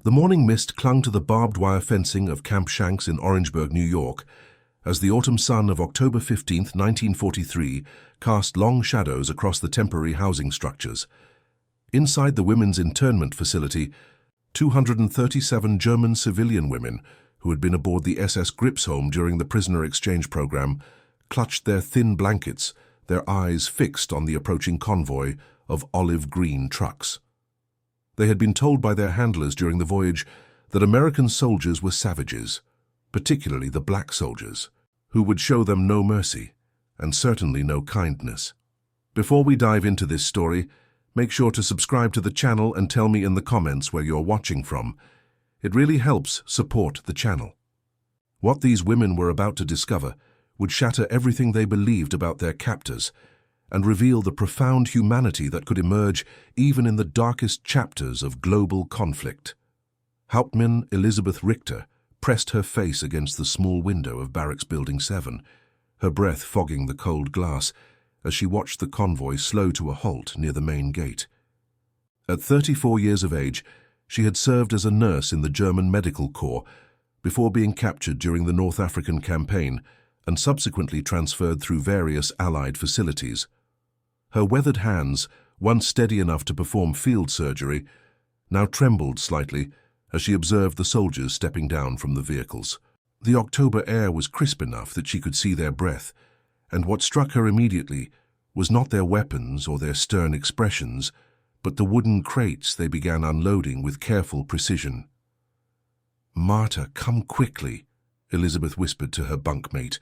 The morning mist clung to the barbed wire fencing of Camp Shanks in Orangeburg, New York, as the autumn sun of October 15, 1943, cast long shadows across the temporary housing structures. Inside the women's internment facility, 237 German civilian women who had been aboard the SS Gripsholm during the prisoner exchange program clutched their thin blankets, their eyes fixed on the approaching convoy of olive-green trucks. They had been told by their handlers during the voyage that American soldiers were savages, particularly the black soldiers, who would show them no mercy and certainly no kindness. Before we dive into this story, make sure to subscribe to the channel and tell me in the comments where you're watching from. It really helps support the channel. What these women were about to discover would shatter everything they believed about their captors and reveal the profound humanity that could emerge even in the darkest chapters of global conflict. Hauptmann Elisabeth Richter pressed her face against the small window of Barracks Building 7, her breath fogging the cold glass as she watched the convoy slow to a halt near the main gate. At 34 years of age, she had served as a nurse in the German Medical Corps before being captured during the North African campaign and subsequently transferred through various Allied facilities. Her weathered hands, once steady enough to perform field surgery, now trembled slightly as she observed the soldiers stepping down from the vehicles. The October air was crisp enough that she could see their breath, and what struck her immediately was not their weapons or their stern expressions, but the wooden crates they began unloading with careful precision. "Marta, come quickly," Elizabeth whispered to her bunkmate,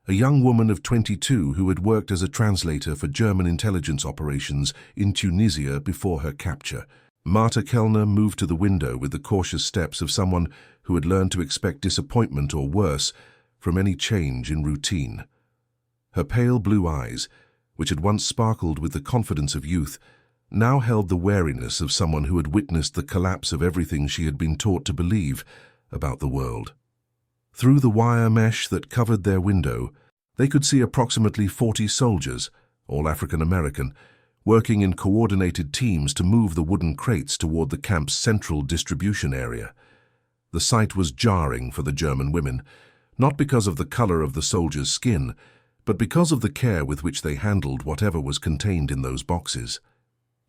a young woman of 22 who had worked as a translator for German intelligence operations in Tunisia before her capture. Marta Kellner moved to the window with the cautious steps of someone who had learned to expect disappointment or worse from any change in routine. Her pale blue eyes, which had once sparkled with the confidence of youth, now held the wariness of someone who had witnessed the collapse of everything she had been taught to believe about the world. Through the wire mesh that covered their window, they could see approximately 40 soldiers, all African American, working in coordinated teams to move the wooden crates toward the camp's central distribution area. The sight was jarring for the German women, not because of the color of the soldiers' skin, but because of the care with which they handled whatever was contained in those boxes.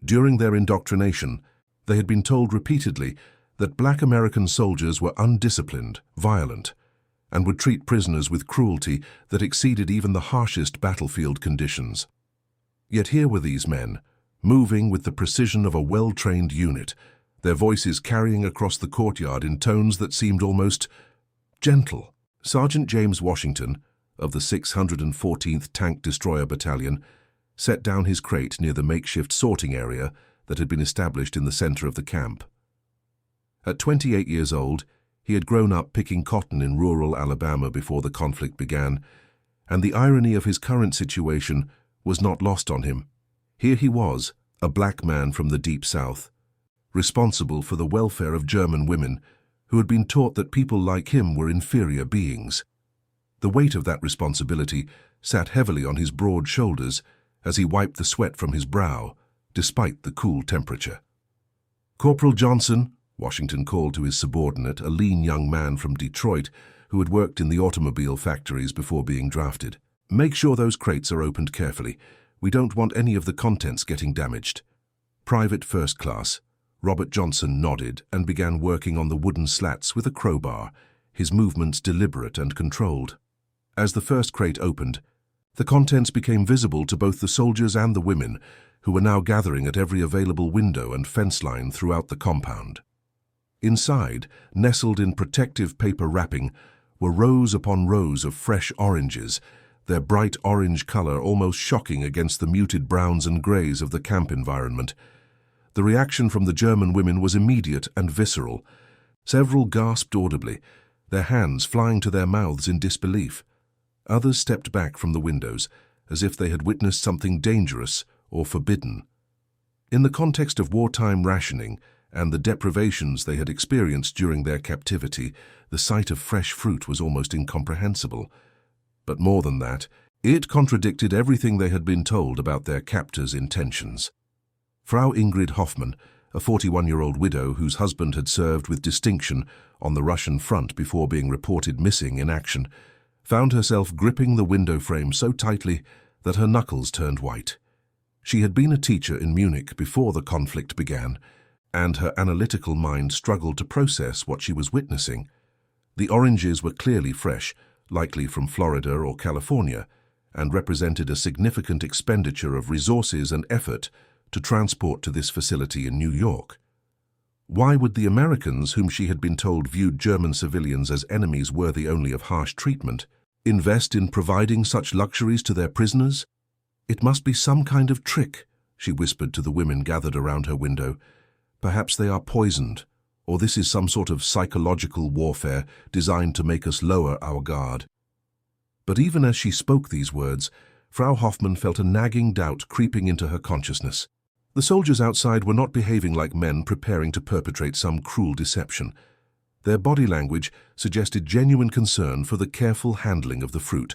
During their indoctrination, they had been told repeatedly that black American soldiers were undisciplined, violent, and would treat prisoners with cruelty that exceeded even the harshest battlefield conditions. Yet here were these men, moving with the precision of a well-trained unit, their voices carrying across the courtyard in tones that seemed almost gentle. Sergeant James Washington, of the 614th Tank Destroyer Battalion, set down his crate near the makeshift sorting area that had been established in the center of the camp. At 28 years old, he had grown up picking cotton in rural Alabama before the conflict began, and the irony of his current situation was not lost on him. Here he was, a black man from the Deep South, responsible for the welfare of German women who had been taught that people like him were inferior beings. The weight of that responsibility sat heavily on his broad shoulders as he wiped the sweat from his brow, despite the cool temperature. "Corporal Johnson," Washington called to his subordinate, a lean young man from Detroit who had worked in the automobile factories before being drafted, "make sure those crates are opened carefully. We don't want any of the contents getting damaged." Private First Class Robert Johnson nodded and began working on the wooden slats with a crowbar, his movements deliberate and controlled. As the first crate opened, the contents became visible to both the soldiers and the women, who were now gathering at every available window and fence line throughout the compound. Inside, nestled in protective paper wrapping, were rows upon rows of fresh oranges, their bright orange color almost shocking against the muted browns and grays of the camp environment. The reaction from the German women was immediate and visceral. Several gasped audibly, their hands flying to their mouths in disbelief. Others stepped back from the windows, as if they had witnessed something dangerous or forbidden. In the context of wartime rationing and the deprivations they had experienced during their captivity, the sight of fresh fruit was almost incomprehensible. But more than that, it contradicted everything they had been told about their captors' intentions. Frau Ingrid Hoffmann, a 41-year-old widow whose husband had served with distinction on the Russian front before being reported missing in action, found herself gripping the window frame so tightly that her knuckles turned white. She had been a teacher in Munich before the conflict began, and her analytical mind struggled to process what she was witnessing. The oranges were clearly fresh, likely from Florida or California, and represented a significant expenditure of resources and effort to transport to this facility in New York. Why would the Americans, whom she had been told viewed German civilians as enemies worthy only of harsh treatment, invest in providing such luxuries to their prisoners? It must be some kind of trick, she whispered to the women gathered around her window. Perhaps they are poisoned, or this is some sort of psychological warfare designed to make us lower our guard. But even as she spoke these words, Frau Hoffmann felt a nagging doubt creeping into her consciousness. The soldiers outside were not behaving like men preparing to perpetrate some cruel deception. Their body language suggested genuine concern for the careful handling of the fruit,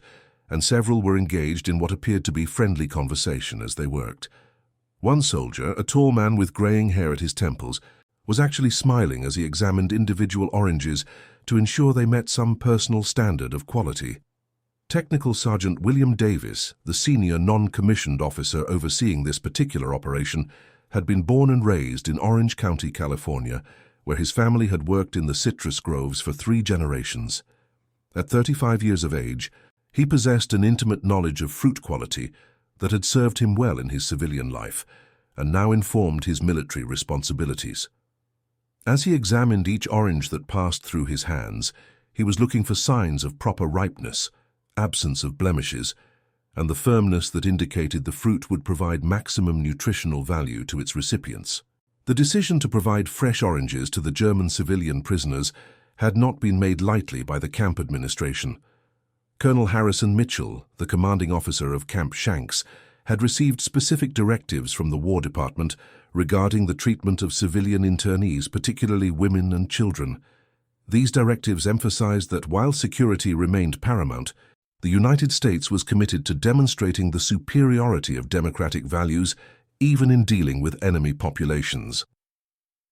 and several were engaged in what appeared to be friendly conversation as they worked. One soldier, a tall man with graying hair at his temples, was actually smiling as he examined individual oranges to ensure they met some personal standard of quality. Technical Sergeant William Davis, the senior non-commissioned officer overseeing this particular operation, had been born and raised in Orange County, California, where his family had worked in the citrus groves for 3 generations. At 35 years of age, he possessed an intimate knowledge of fruit quality that had served him well in his civilian life and now informed his military responsibilities. As he examined each orange that passed through his hands, he was looking for signs of proper ripeness, absence of blemishes, and the firmness that indicated the fruit would provide maximum nutritional value to its recipients. The decision to provide fresh oranges to the German civilian prisoners had not been made lightly by the camp administration. Colonel Harrison Mitchell, the commanding officer of Camp Shanks, had received specific directives from the War Department regarding the treatment of civilian internees, particularly women and children. These directives emphasized that while security remained paramount, the United States was committed to demonstrating the superiority of democratic values even in dealing with enemy populations.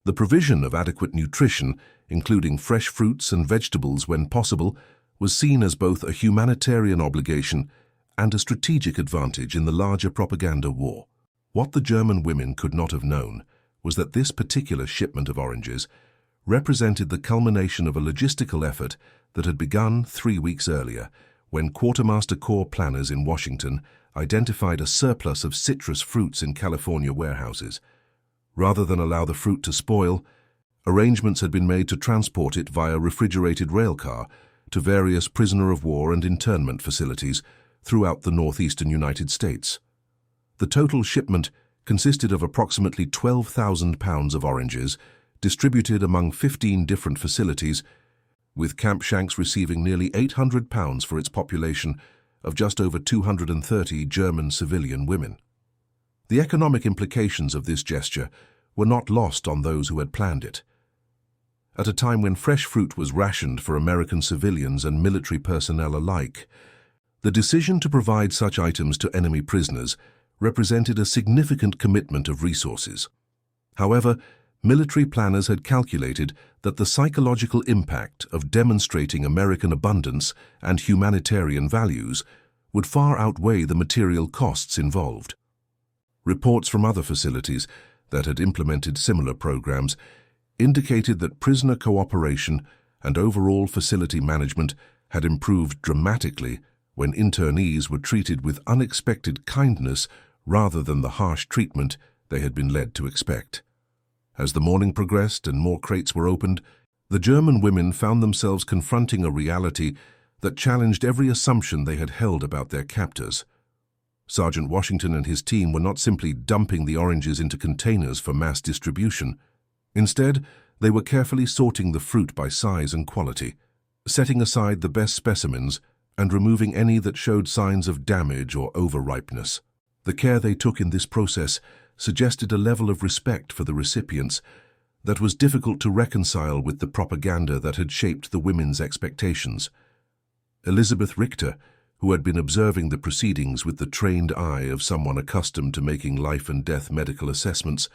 The provision of adequate nutrition, including fresh fruits and vegetables when possible, was seen as both a humanitarian obligation and a strategic advantage in the larger propaganda war. What the German women could not have known was that this particular shipment of oranges represented the culmination of a logistical effort that had begun 3 weeks earlier, when Quartermaster Corps planners in Washington identified a surplus of citrus fruits in California warehouses. Rather than allow the fruit to spoil, arrangements had been made to transport it via refrigerated railcar to various prisoner of war and internment facilities throughout the northeastern United States. The total shipment consisted of approximately 12,000 pounds of oranges distributed among 15 different facilities, with Camp Shanks receiving nearly 800 pounds for its population of just over 230 German civilian women. The economic implications of this gesture were not lost on those who had planned it. At a time when fresh fruit was rationed for American civilians and military personnel alike, the decision to provide such items to enemy prisoners represented a significant commitment of resources. However, military planners had calculated that the psychological impact of demonstrating American abundance and humanitarian values would far outweigh the material costs involved. Reports from other facilities that had implemented similar programs indicated that prisoner cooperation and overall facility management had improved dramatically when internees were treated with unexpected kindness rather than the harsh treatment they had been led to expect. As the morning progressed and more crates were opened, the German women found themselves confronting a reality that challenged every assumption they had held about their captors. Sergeant Washington and his team were not simply dumping the oranges into containers for mass distribution. Instead, they were carefully sorting the fruit by size and quality, setting aside the best specimens and removing any that showed signs of damage or overripeness. The care they took in this process suggested a level of respect for the recipients that was difficult to reconcile with the propaganda that had shaped the women's expectations. Elizabeth Richter, who had been observing the proceedings with the trained eye of someone accustomed to making life-and-death medical assessments,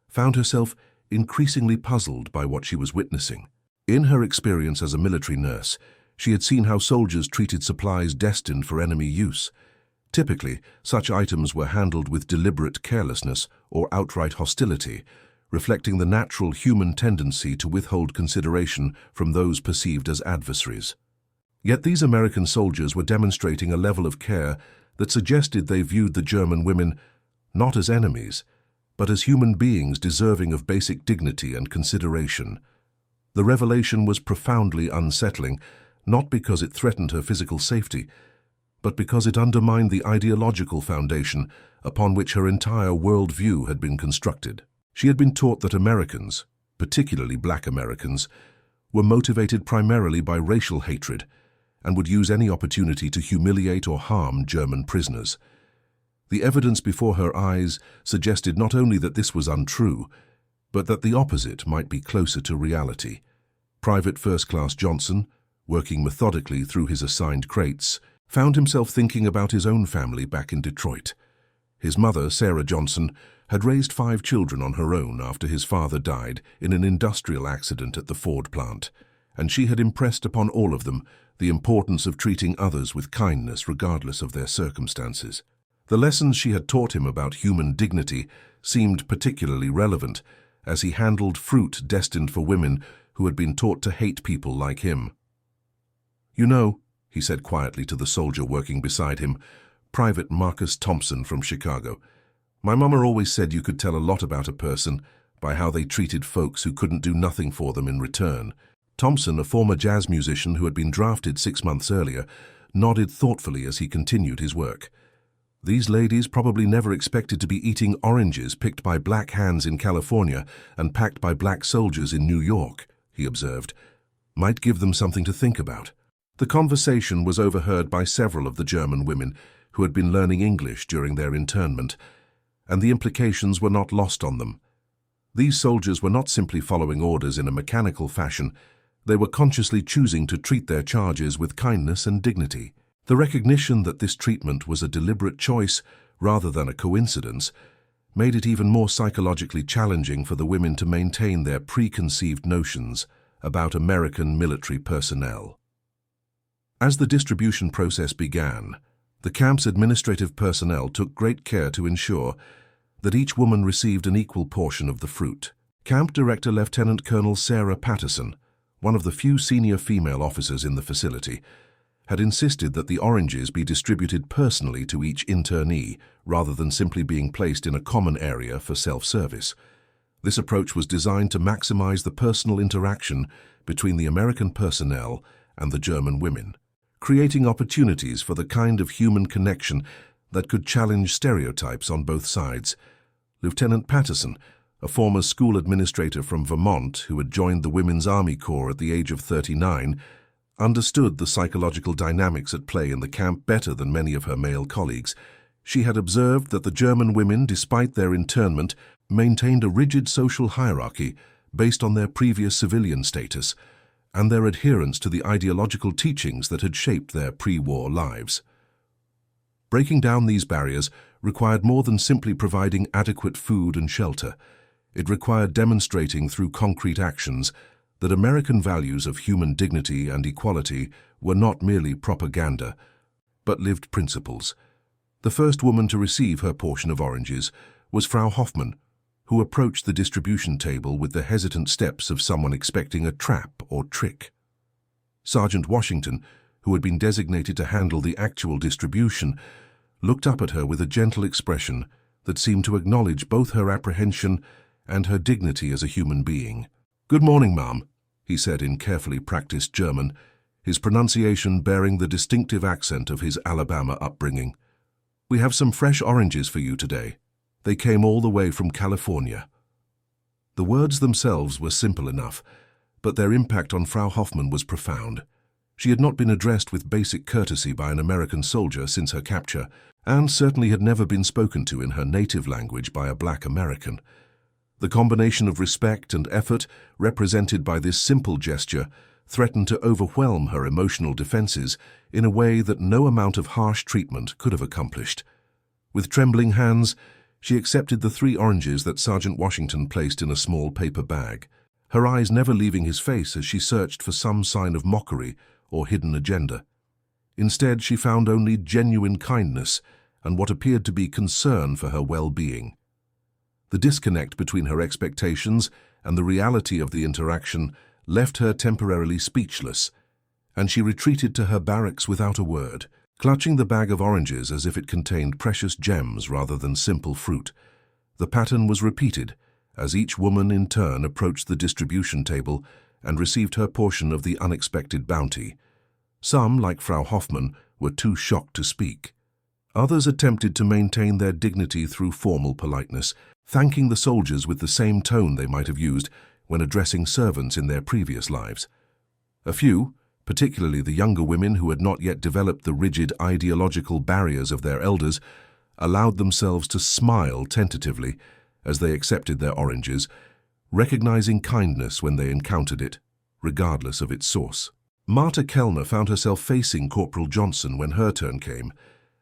found herself increasingly puzzled by what she was witnessing. In her experience as a military nurse, she had seen how soldiers treated supplies destined for enemy use. Typically, such items were handled with deliberate carelessness or outright hostility, reflecting the natural human tendency to withhold consideration from those perceived as adversaries. Yet these American soldiers were demonstrating a level of care that suggested they viewed the German women not as enemies, but as human beings deserving of basic dignity and consideration. The revelation was profoundly unsettling, not because it threatened her physical safety, but because it undermined the ideological foundation upon which her entire worldview had been constructed. She had been taught that Americans, particularly black Americans, were motivated primarily by racial hatred and would use any opportunity to humiliate or harm German prisoners. The evidence before her eyes suggested not only that this was untrue, but that the opposite might be closer to reality. Private First Class Johnson, working methodically through his assigned crates, found himself thinking about his own family back in Detroit. His mother, Sarah Johnson, had raised 5 children on her own after his father died in an industrial accident at the Ford plant, and she had impressed upon all of them the importance of treating others with kindness regardless of their circumstances. The lessons she had taught him about human dignity seemed particularly relevant as he handled fruit destined for women who had been taught to hate people like him. "You know," he said quietly to the soldier working beside him, Private Marcus Thompson from Chicago, "my mama always said you could tell a lot about a person by how they treated folks who couldn't do nothing for them in return." Thompson, a former jazz musician who had been drafted 6 months earlier, nodded thoughtfully as he continued his work. "These ladies probably never expected to be eating oranges picked by black hands in California and packed by black soldiers in New York," he observed. "Might give them something to think about." The conversation was overheard by several of the German women who had been learning English during their internment, and the implications were not lost on them. These soldiers were not simply following orders in a mechanical fashion, they were consciously choosing to treat their charges with kindness and dignity. The recognition that this treatment was a deliberate choice rather than a coincidence made it even more psychologically challenging for the women to maintain their preconceived notions about American military personnel. As the distribution process began, the camp's administrative personnel took great care to ensure that each woman received an equal portion of the fruit. Camp Director Lieutenant Colonel Sarah Patterson, one of the few senior female officers in the facility, had insisted that the oranges be distributed personally to each internee rather than simply being placed in a common area for self-service. This approach was designed to maximize the personal interaction between the American personnel and the German women, creating opportunities for the kind of human connection that could challenge stereotypes on both sides. Lieutenant Patterson, a former school administrator from Vermont who had joined the Women's Army Corps at the age of 39, understood the psychological dynamics at play in the camp better than many of her male colleagues. She had observed that the German women, despite their internment, maintained a rigid social hierarchy based on their previous civilian status and their adherence to the ideological teachings that had shaped their pre-war lives. Breaking down these barriers required more than simply providing adequate food and shelter. It required demonstrating through concrete actions that American values of human dignity and equality were not merely propaganda, but lived principles. The first woman to receive her portion of oranges was Frau Hoffmann, who approached the distribution table with the hesitant steps of someone expecting a trap or trick. Sergeant Washington, who had been designated to handle the actual distribution, looked up at her with a gentle expression that seemed to acknowledge both her apprehension and her dignity as a human being. "Good morning, ma'am," he said in carefully practiced German, his pronunciation bearing the distinctive accent of his Alabama upbringing. "We have some fresh oranges for you today. They came all the way from California." The words themselves were simple enough, but their impact on Frau Hoffmann was profound. She had not been addressed with basic courtesy by an American soldier since her capture, and certainly had never been spoken to in her native language by a black American. The combination of respect and effort represented by this simple gesture threatened to overwhelm her emotional defenses in a way that no amount of harsh treatment could have accomplished. With trembling hands, She accepted the 3 oranges that Sergeant Washington placed in a small paper bag, her eyes never leaving his face as she searched for some sign of mockery or hidden agenda. Instead, she found only genuine kindness and what appeared to be concern for her well-being. The disconnect between her expectations and the reality of the interaction left her temporarily speechless, and she retreated to her barracks without a word, clutching the bag of oranges as if it contained precious gems rather than simple fruit. The pattern was repeated as each woman in turn approached the distribution table and received her portion of the unexpected bounty. Some, like Frau Hoffmann, were too shocked to speak. Others attempted to maintain their dignity through formal politeness, thanking the soldiers with the same tone they might have used when addressing servants in their previous lives. A few, particularly the younger women who had not yet developed the rigid ideological barriers of their elders, allowed themselves to smile tentatively as they accepted their oranges, recognizing kindness when they encountered it, regardless of its source. Martha Kellner found herself facing Corporal Johnson when her turn came,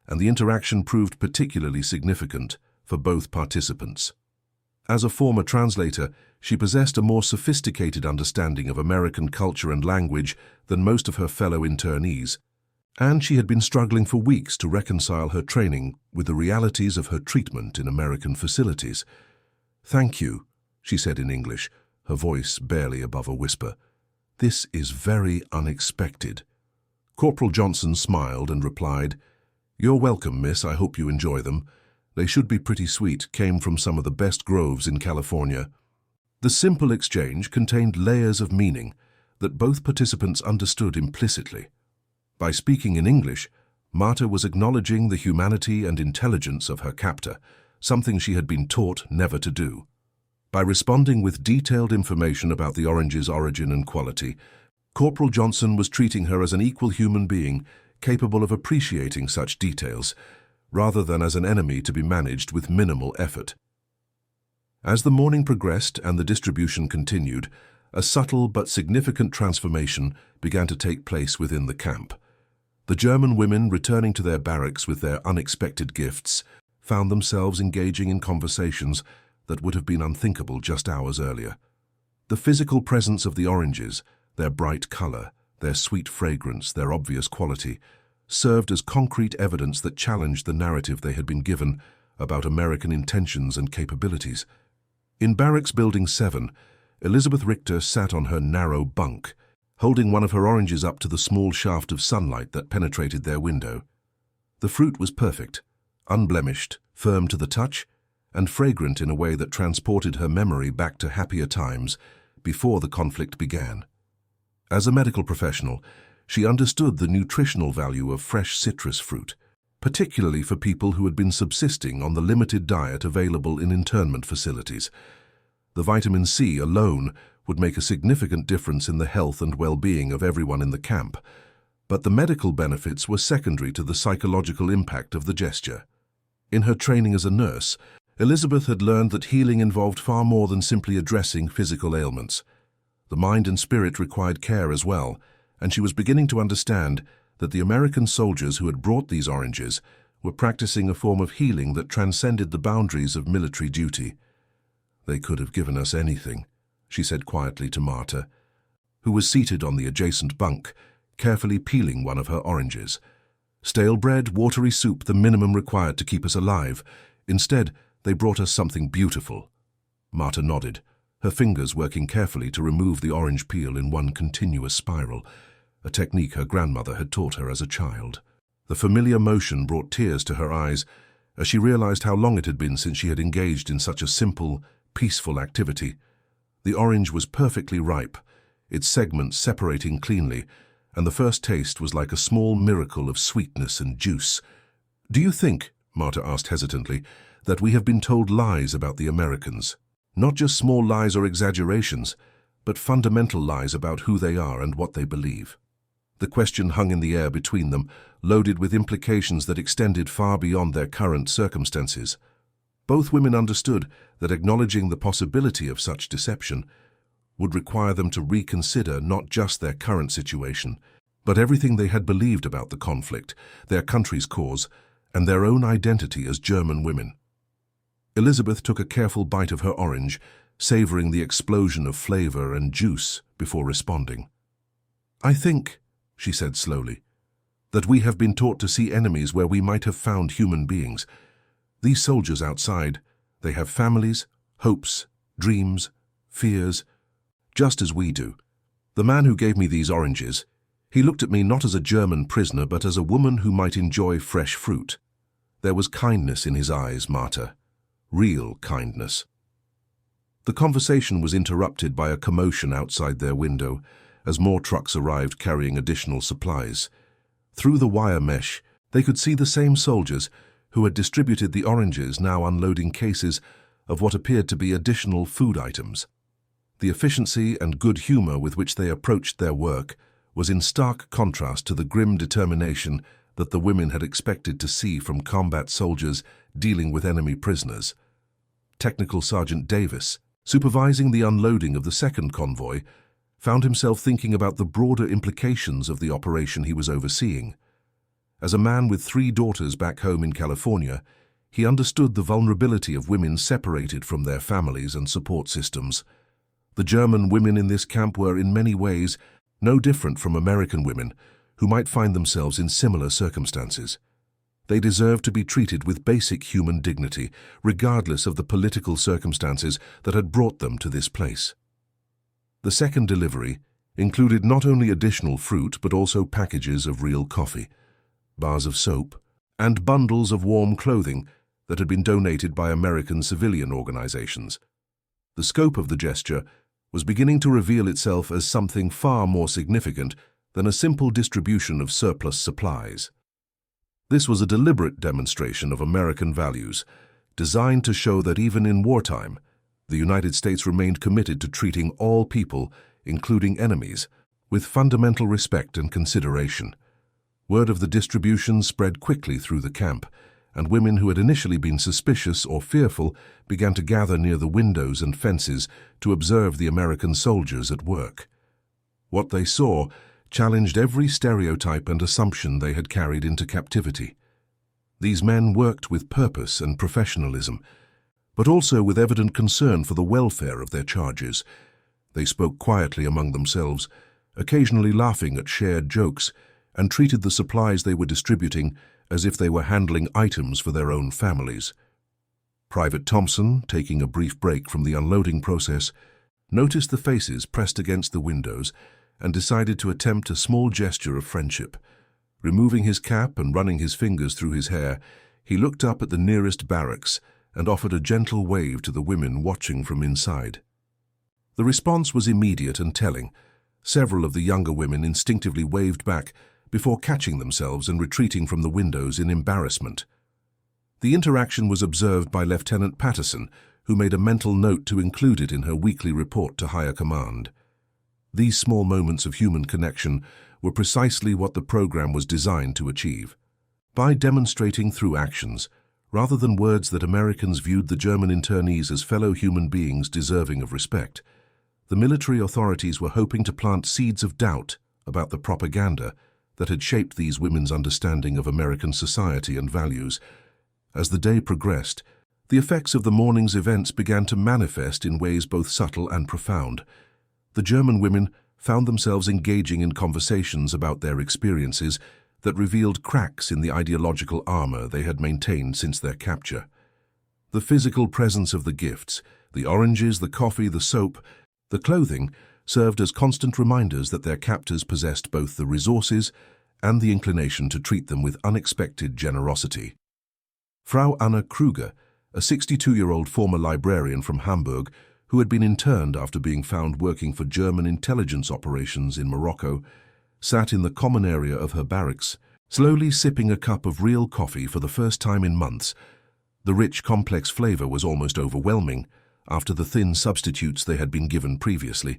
and the interaction proved particularly significant for both participants. As a former translator, she possessed a more sophisticated understanding of American culture and language than most of her fellow internees, and she had been struggling for weeks to reconcile her training with the realities of her treatment in American facilities. "Thank you," she said in English, her voice barely above a whisper. "This is very unexpected." Corporal Johnson smiled and replied, "You're welcome, miss. I hope you enjoy them. They should be pretty sweet, came from some of the best groves in California." The simple exchange contained layers of meaning that both participants understood implicitly. By speaking in English, Marta was acknowledging the humanity and intelligence of her captor, something she had been taught never to do. By responding with detailed information about the orange's origin and quality, Corporal Johnson was treating her as an equal human being capable of appreciating such details, rather than as an enemy to be managed with minimal effort. As the morning progressed and the distribution continued, a subtle but significant transformation began to take place within the camp. The German women, returning to their barracks with their unexpected gifts, found themselves engaging in conversations that would have been unthinkable just hours earlier. The physical presence of the oranges, their bright color, their sweet fragrance, their obvious quality, served as concrete evidence that challenged the narrative they had been given about American intentions and capabilities. In Barracks Building 7, Elizabeth Richter sat on her narrow bunk, holding one of her oranges up to the small shaft of sunlight that penetrated their window. The fruit was perfect, unblemished, firm to the touch, and fragrant in a way that transported her memory back to happier times before the conflict began. As a medical professional, she understood the nutritional value of fresh citrus fruit, particularly for people who had been subsisting on the limited diet available in internment facilities. The vitamin C alone would make a significant difference in the health and well-being of everyone in the camp, but the medical benefits were secondary to the psychological impact of the gesture. In her training as a nurse, Elizabeth had learned that healing involved far more than simply addressing physical ailments. The mind and spirit required care as well, and she was beginning to understand that the American soldiers who had brought these oranges were practicing a form of healing that transcended the boundaries of military duty. "They could have given us anything," she said quietly to Marta, who was seated on the adjacent bunk, carefully peeling one of her oranges. "Stale bread, watery soup, the minimum required to keep us alive. Instead, they brought us something beautiful." Marta nodded, her fingers working carefully to remove the orange peel in one continuous spiral, a technique her grandmother had taught her as a child. The familiar motion brought tears to her eyes as she realized how long it had been since she had engaged in such a simple, peaceful activity. The orange was perfectly ripe, its segments separating cleanly, and the first taste was like a small miracle of sweetness and juice. "Do you think," Marta asked hesitantly, "that we have been told lies about the Americans? Not just small lies or exaggerations, but fundamental lies about who they are and what they believe?" The question hung in the air between them, loaded with implications that extended far beyond their current circumstances. Both women understood that acknowledging the possibility of such deception would require them to reconsider not just their current situation, but everything they had believed about the conflict, their country's cause, and their own identity as German women. Elizabeth took a careful bite of her orange, savoring the explosion of flavor and juice before responding. "I think," she said slowly, "that we have been taught to see enemies where we might have found human beings. These soldiers outside, they have families, hopes, dreams, fears, just as we do. The man who gave me these oranges, he looked at me not as a German prisoner but as a woman who might enjoy fresh fruit. There was kindness in his eyes, Marta. Real kindness." The conversation was interrupted by a commotion outside their window as more trucks arrived carrying additional supplies. Through the wire mesh, they could see the same soldiers who had distributed the oranges now unloading cases of what appeared to be additional food items. The efficiency and good humor with which they approached their work was in stark contrast to the grim determination that the women had expected to see from combat soldiers dealing with enemy prisoners. Technical Sergeant Davis, supervising the unloading of the second convoy, found himself thinking about the broader implications of the operation he was overseeing. As a man with 3 daughters back home in California, he understood the vulnerability of women separated from their families and support systems. The German women in this camp were in many ways no different from American women who might find themselves in similar circumstances. They deserved to be treated with basic human dignity, regardless of the political circumstances that had brought them to this place. The second delivery included not only additional fruit but also packages of real coffee, bars of soap, and bundles of warm clothing that had been donated by American civilian organizations. The scope of the gesture was beginning to reveal itself as something far more significant than a simple distribution of surplus supplies. This was a deliberate demonstration of American values, designed to show that even in wartime, the United States remained committed to treating all people, including enemies, with fundamental respect and consideration. Word of the distribution spread quickly through the camp, and women who had initially been suspicious or fearful began to gather near the windows and fences to observe the American soldiers at work. What they saw challenged every stereotype and assumption they had carried into captivity. These men worked with purpose and professionalism, but also with evident concern for the welfare of their charges. They spoke quietly among themselves, occasionally laughing at shared jokes, and treated the supplies they were distributing as if they were handling items for their own families. Private Thompson, taking a brief break from the unloading process, noticed the faces pressed against the windows and decided to attempt a small gesture of friendship. Removing his cap and running his fingers through his hair, he looked up at the nearest barracks and offered a gentle wave to the women watching from inside. The response was immediate and telling. Several of the younger women instinctively waved back before catching themselves and retreating from the windows in embarrassment. The interaction was observed by Lieutenant Patterson, who made a mental note to include it in her weekly report to higher command. These small moments of human connection were precisely what the program was designed to achieve. By demonstrating through actions, rather than words, that Americans viewed the German internees as fellow human beings deserving of respect, the military authorities were hoping to plant seeds of doubt about the propaganda that had shaped these women's understanding of American society and values. As the day progressed, the effects of the morning's events began to manifest in ways both subtle and profound. The German women found themselves engaging in conversations about their experiences that revealed cracks in the ideological armor they had maintained since their capture. The physical presence of the gifts, the oranges, the coffee, the soap, the clothing, served as constant reminders that their captors possessed both the resources and the inclination to treat them with unexpected generosity. Frau Anna Kruger, a 62-year-old former librarian from Hamburg, who had been interned after being found working for German intelligence operations in Morocco, sat in the common area of her barracks, slowly sipping a cup of real coffee for the first time in months. The rich, complex flavor was almost overwhelming after the thin substitutes they had been given previously,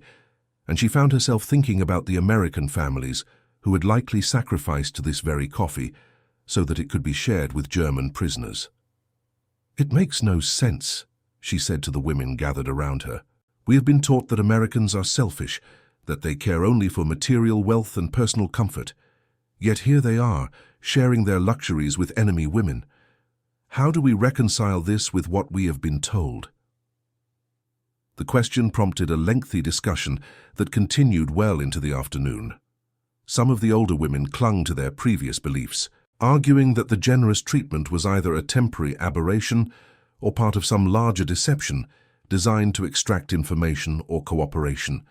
and she found herself thinking about the American families who had likely sacrificed this very coffee so that it could be shared with German prisoners. "It makes no sense," she said to the women gathered around her. "We have been taught that Americans are selfish, that they care only for material wealth and personal comfort. Yet here they are, sharing their luxuries with enemy women. How do we reconcile this with what we have been told? The question prompted a lengthy discussion that continued well into the afternoon. Some of the older women clung to their previous beliefs, arguing that the generous treatment was either a temporary aberration or part of some larger deception designed to extract information or cooperation.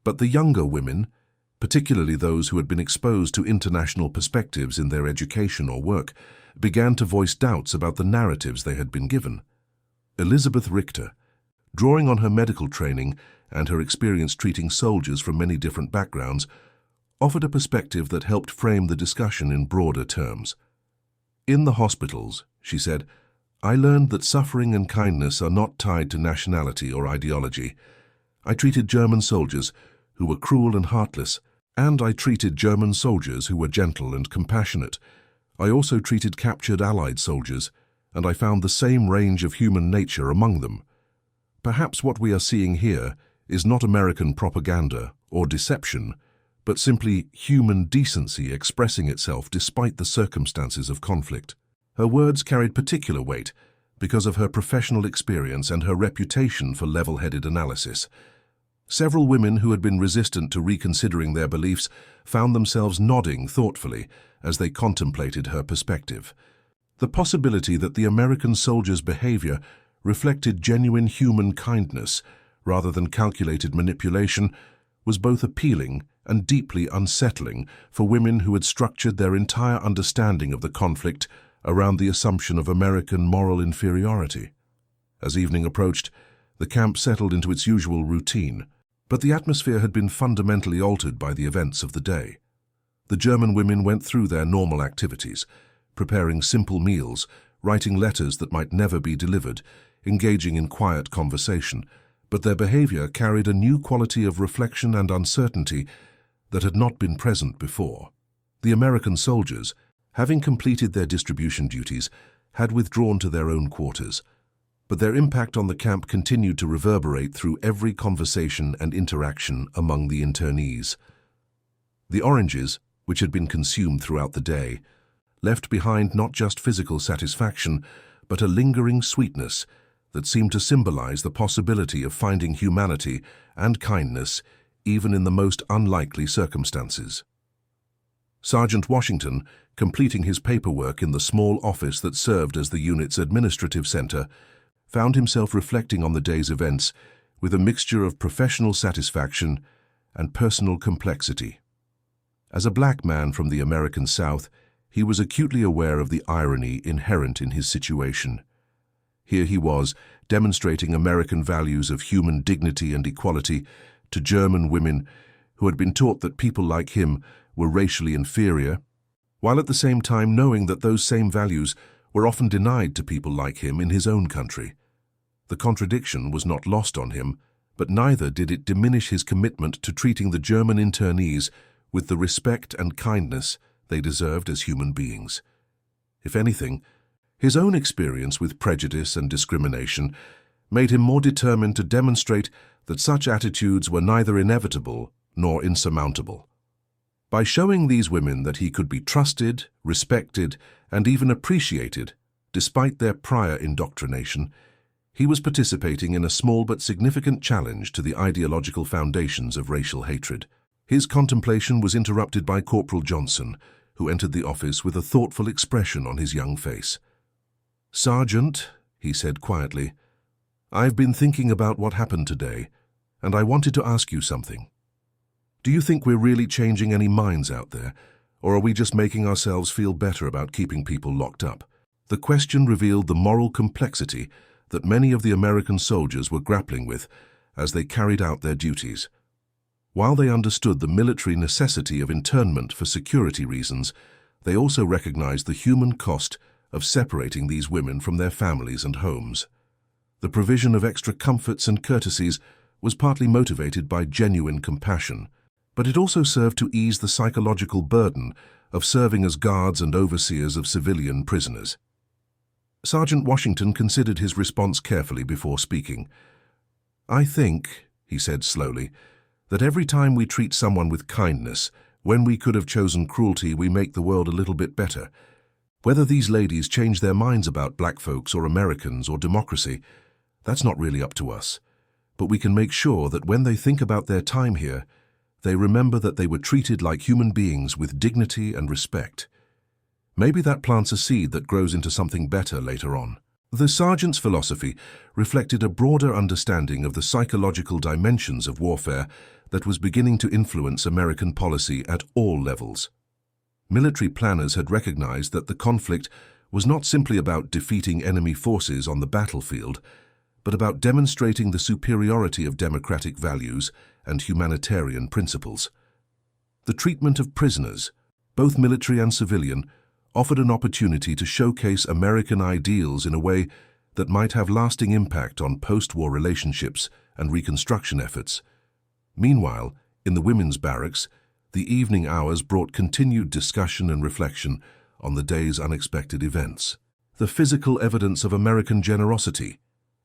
But the younger women, particularly those who had been exposed to international perspectives in their education or work, began to voice doubts about the narratives they had been given. Elizabeth Richter, drawing on her medical training and her experience treating soldiers from many different backgrounds, offered a perspective that helped frame the discussion in broader terms. "In the hospitals," she said, "I learned that suffering and kindness are not tied to nationality or ideology. I treated German soldiers who were cruel and heartless, and I treated German soldiers who were gentle and compassionate. I also treated captured Allied soldiers, and I found the same range of human nature among them. Perhaps what we are seeing here is not American propaganda or deception, but simply human decency expressing itself despite the circumstances of conflict." Her words carried particular weight because of her professional experience and her reputation for level-headed analysis. Several women who had been resistant to reconsidering their beliefs found themselves nodding thoughtfully as they contemplated her perspective. The possibility that the American soldiers' behavior reflected genuine human kindness rather than calculated manipulation was both appealing and deeply unsettling for women who had structured their entire understanding of the conflict around the assumption of American moral inferiority. As evening approached, the camp settled into its usual routine, but the atmosphere had been fundamentally altered by the events of the day. The German women went through their normal activities, preparing simple meals, writing letters that might never be delivered, engaging in quiet conversation, but their behavior carried a new quality of reflection and uncertainty that had not been present before. The American soldiers, having completed their distribution duties, had withdrawn to their own quarters, but their impact on the camp continued to reverberate through every conversation and interaction among the internees. The oranges, which had been consumed throughout the day, left behind not just physical satisfaction, but a lingering sweetness that seemed to symbolize the possibility of finding humanity and kindness even in the most unlikely circumstances. Sergeant Washington, completing his paperwork in the small office that served as the unit's administrative center, found himself reflecting on the day's events with a mixture of professional satisfaction and personal complexity. As a black man from the American South, he was acutely aware of the irony inherent in his situation. Here he was, demonstrating American values of human dignity and equality to German women who had been taught that people like him were racially inferior, while at the same time knowing that those same values were often denied to people like him in his own country. The contradiction was not lost on him, but neither did it diminish his commitment to treating the German internees with the respect and kindness they deserved as human beings. If anything, his own experience with prejudice and discrimination made him more determined to demonstrate that such attitudes were neither inevitable nor insurmountable. By showing these women that he could be trusted, respected, and even appreciated, despite their prior indoctrination, he was participating in a small but significant challenge to the ideological foundations of racial hatred. His contemplation was interrupted by Corporal Johnson, who entered the office with a thoughtful expression on his young face. "Sergeant," he said quietly, "I've been thinking about what happened today, and I wanted to ask you something. Do you think we're really changing any minds out there, or are we just making ourselves feel better about keeping people locked up?" The question revealed the moral complexity that many of the American soldiers were grappling with as they carried out their duties. While they understood the military necessity of internment for security reasons, they also recognized the human cost of separating these women from their families and homes. The provision of extra comforts and courtesies was partly motivated by genuine compassion, but it also served to ease the psychological burden of serving as guards and overseers of civilian prisoners. Sergeant Washington considered his response carefully before speaking. "I think," he said slowly, "that every time we treat someone with kindness, when we could have chosen cruelty, we make the world a little bit better. Whether these ladies change their minds about black folks or Americans or democracy, that's not really up to us. But we can make sure that when they think about their time here, they remember that they were treated like human beings with dignity and respect. Maybe that plants a seed that grows into something better later on. The sergeant's philosophy reflected a broader understanding of the psychological dimensions of warfare that was beginning to influence American policy at all levels. Military planners had recognized that the conflict was not simply about defeating enemy forces on the battlefield, but about demonstrating the superiority of democratic values and humanitarian principles. The treatment of prisoners, both military and civilian, offered an opportunity to showcase American ideals in a way that might have lasting impact on post-war relationships and reconstruction efforts. Meanwhile, in the women's barracks, the evening hours brought continued discussion and reflection on the day's unexpected events. The physical evidence of American generosity,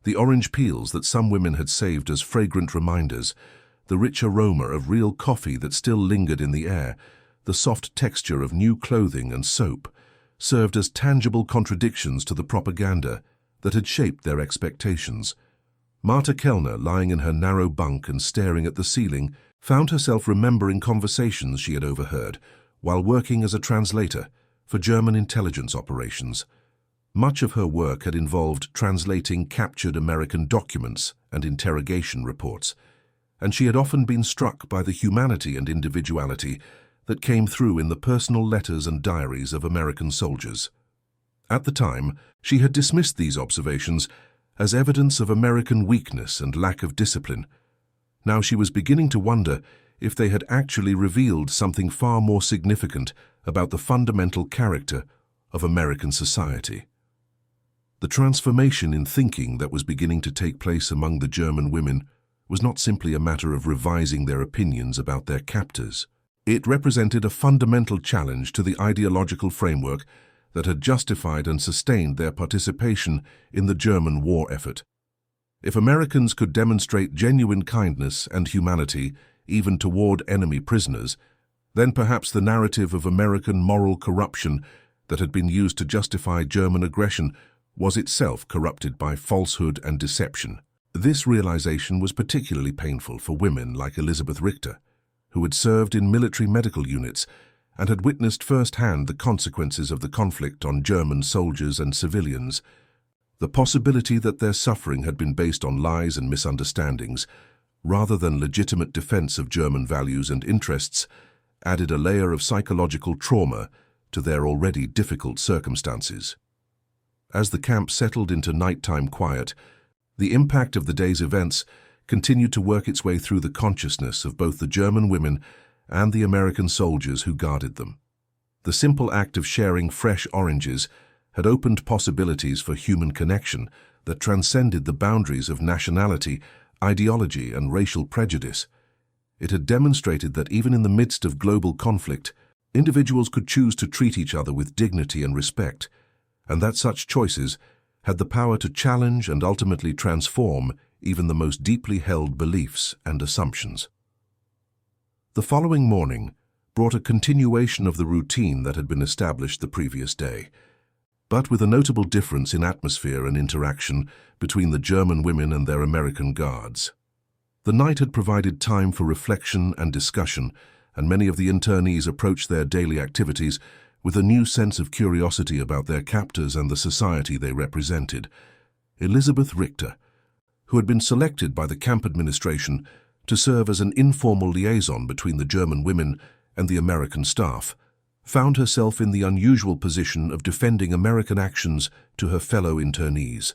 the orange peels that some women had saved as fragrant reminders, the rich aroma of real coffee that still lingered in the air, the soft texture of new clothing and soap, served as tangible contradictions to the propaganda that had shaped their expectations. Marta Kellner, lying in her narrow bunk and staring at the ceiling, found herself remembering conversations she had overheard while working as a translator for German intelligence operations. Much of her work had involved translating captured American documents and interrogation reports, and she had often been struck by the humanity and individuality that came through in the personal letters and diaries of American soldiers. At the time, she had dismissed these observations as evidence of American weakness and lack of discipline. Now she was beginning to wonder if they had actually revealed something far more significant about the fundamental character of American society. The transformation in thinking that was beginning to take place among the German women was not simply a matter of revising their opinions about their captors. It represented a fundamental challenge to the ideological framework that had justified and sustained their participation in the German war effort. If Americans could demonstrate genuine kindness and humanity even toward enemy prisoners, then perhaps the narrative of American moral corruption that had been used to justify German aggression was itself corrupted by falsehood and deception. This realization was particularly painful for women like Elizabeth Richter, who had served in military medical units and had witnessed firsthand the consequences of the conflict on German soldiers and civilians. The possibility that their suffering had been based on lies and misunderstandings, rather than legitimate defense of German values and interests, added a layer of psychological trauma to their already difficult circumstances. As the camp settled into nighttime quiet, the impact of the day's events continued to work its way through the consciousness of both the German women and the American soldiers who guarded them. The simple act of sharing fresh oranges had opened possibilities for human connection that transcended the boundaries of nationality, ideology, and racial prejudice. It had demonstrated that even in the midst of global conflict, individuals could choose to treat each other with dignity and respect, and that such choices had the power to challenge and ultimately transform even the most deeply held beliefs and assumptions. The following morning brought a continuation of the routine that had been established the previous day, but with a notable difference in atmosphere and interaction between the German women and their American guards. The night had provided time for reflection and discussion, and many of the internees approached their daily activities with a new sense of curiosity about their captors and the society they represented. Elizabeth Richter, who had been selected by the camp administration to serve as an informal liaison between the German women and the American staff, found herself in the unusual position of defending American actions to her fellow internees.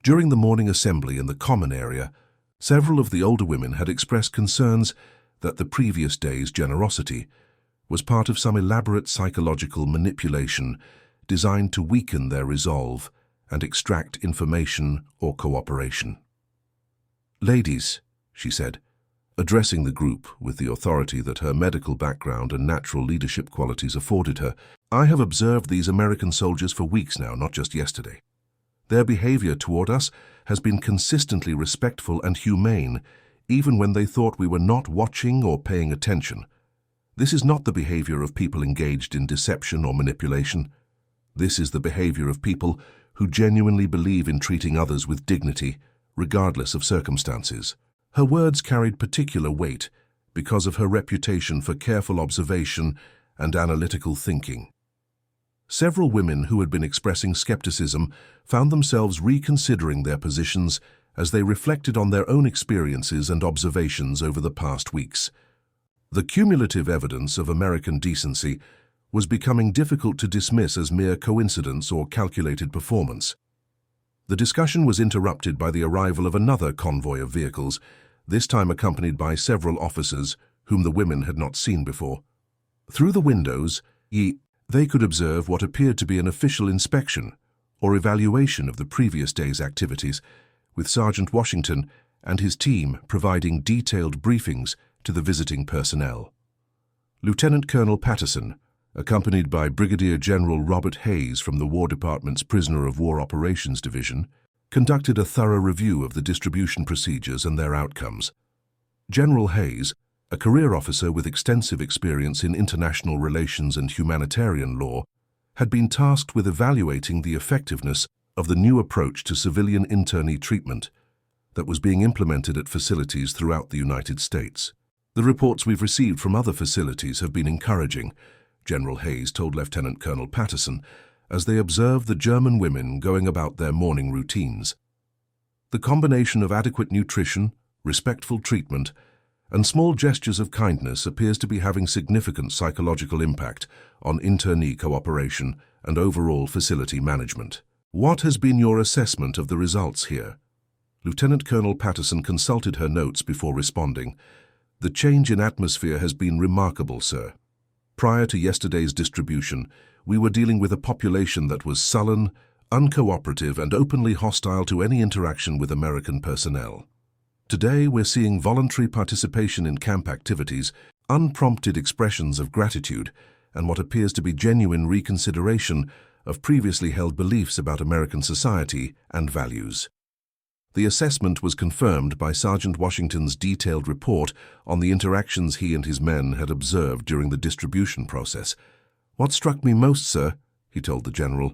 During the morning assembly in the common area, several of the older women had expressed concerns that the previous day's generosity was part of some elaborate psychological manipulation designed to weaken their resolve and extract information or cooperation. "Ladies," she said, addressing the group with the authority that her medical background and natural leadership qualities afforded her, "I have observed these American soldiers for weeks now, not just yesterday. Their behavior toward us has been consistently respectful and humane, even when they thought we were not watching or paying attention. This is not the behavior of people engaged in deception or manipulation. This is the behavior of people who genuinely believe in treating others with dignity, regardless of circumstances. Her words carried particular weight because of her reputation for careful observation and analytical thinking. Several women who had been expressing skepticism found themselves reconsidering their positions as they reflected on their own experiences and observations over the past weeks. The cumulative evidence of American decency was becoming difficult to dismiss as mere coincidence or calculated performance. The discussion was interrupted by the arrival of another convoy of vehicles, this time accompanied by several officers whom the women had not seen before. Through the windows, they could observe what appeared to be an official inspection or evaluation of the previous day's activities, with Sergeant Washington and his team providing detailed briefings to the visiting personnel. Lieutenant Colonel Patterson, accompanied by Brigadier General Robert Hayes from the War Department's Prisoner of War Operations Division, conducted a thorough review of the distribution procedures and their outcomes. General Hayes, a career officer with extensive experience in international relations and humanitarian law, had been tasked with evaluating the effectiveness of the new approach to civilian internee treatment that was being implemented at facilities throughout the United States. The reports we've received from other facilities have been encouraging, General Hayes told Lieutenant Colonel Patterson, as they observed the German women going about their morning routines. The combination of adequate nutrition, respectful treatment, and small gestures of kindness appears to be having significant psychological impact on internee cooperation and overall facility management. What has been your assessment of the results here? Lieutenant Colonel Patterson consulted her notes before responding. The change in atmosphere has been remarkable, sir. Prior to yesterday's distribution, we were dealing with a population that was sullen, uncooperative, and openly hostile to any interaction with American personnel. Today, we're seeing voluntary participation in camp activities, unprompted expressions of gratitude, and what appears to be genuine reconsideration of previously held beliefs about American society and values. The assessment was confirmed by Sergeant Washington's detailed report on the interactions he and his men had observed during the distribution process. What struck me most, sir, he told the general,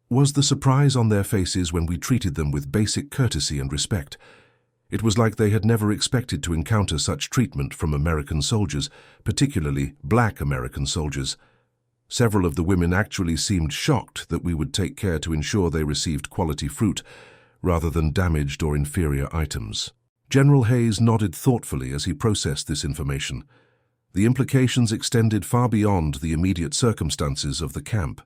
was the surprise on their faces when we treated them with basic courtesy and respect. It was like they had never expected to encounter such treatment from American soldiers, particularly black American soldiers. Several of the women actually seemed shocked that we would take care to ensure they received quality fruit, rather than damaged or inferior items. General Hayes nodded thoughtfully as he processed this information. The implications extended far beyond the immediate circumstances of the camp.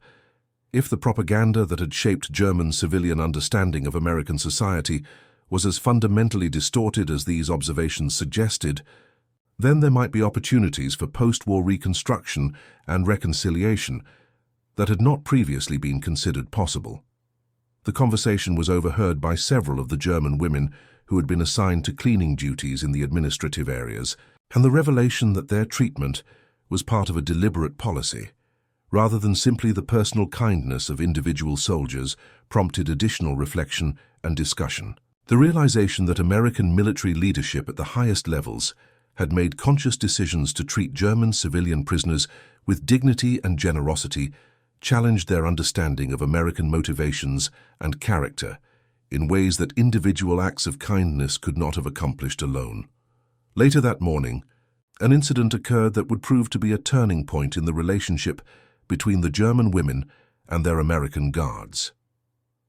If the propaganda that had shaped German civilian understanding of American society was as fundamentally distorted as these observations suggested, then there might be opportunities for post-war reconstruction and reconciliation that had not previously been considered possible. The conversation was overheard by several of the German women who had been assigned to cleaning duties in the administrative areas, and the revelation that their treatment was part of a deliberate policy, rather than simply the personal kindness of individual soldiers, prompted additional reflection and discussion. The realization that American military leadership at the highest levels had made conscious decisions to treat German civilian prisoners with dignity and generosity challenged their understanding of American motivations and character in ways that individual acts of kindness could not have accomplished alone. Later that morning, an incident occurred that would prove to be a turning point in the relationship between the German women and their American guards.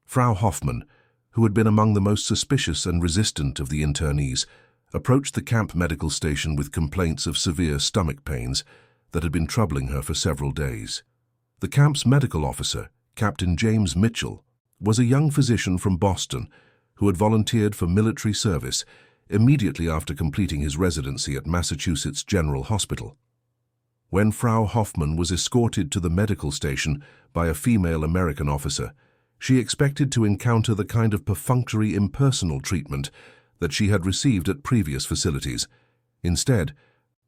Frau Hoffmann, who had been among the most suspicious and resistant of the internees, approached the camp medical station with complaints of severe stomach pains that had been troubling her for several days. The camp's medical officer, Captain James Mitchell, was a young physician from Boston who had volunteered for military service immediately after completing his residency at Massachusetts General Hospital. When Frau Hoffmann was escorted to the medical station by a female American officer, she expected to encounter the kind of perfunctory, impersonal treatment that she had received at previous facilities. Instead,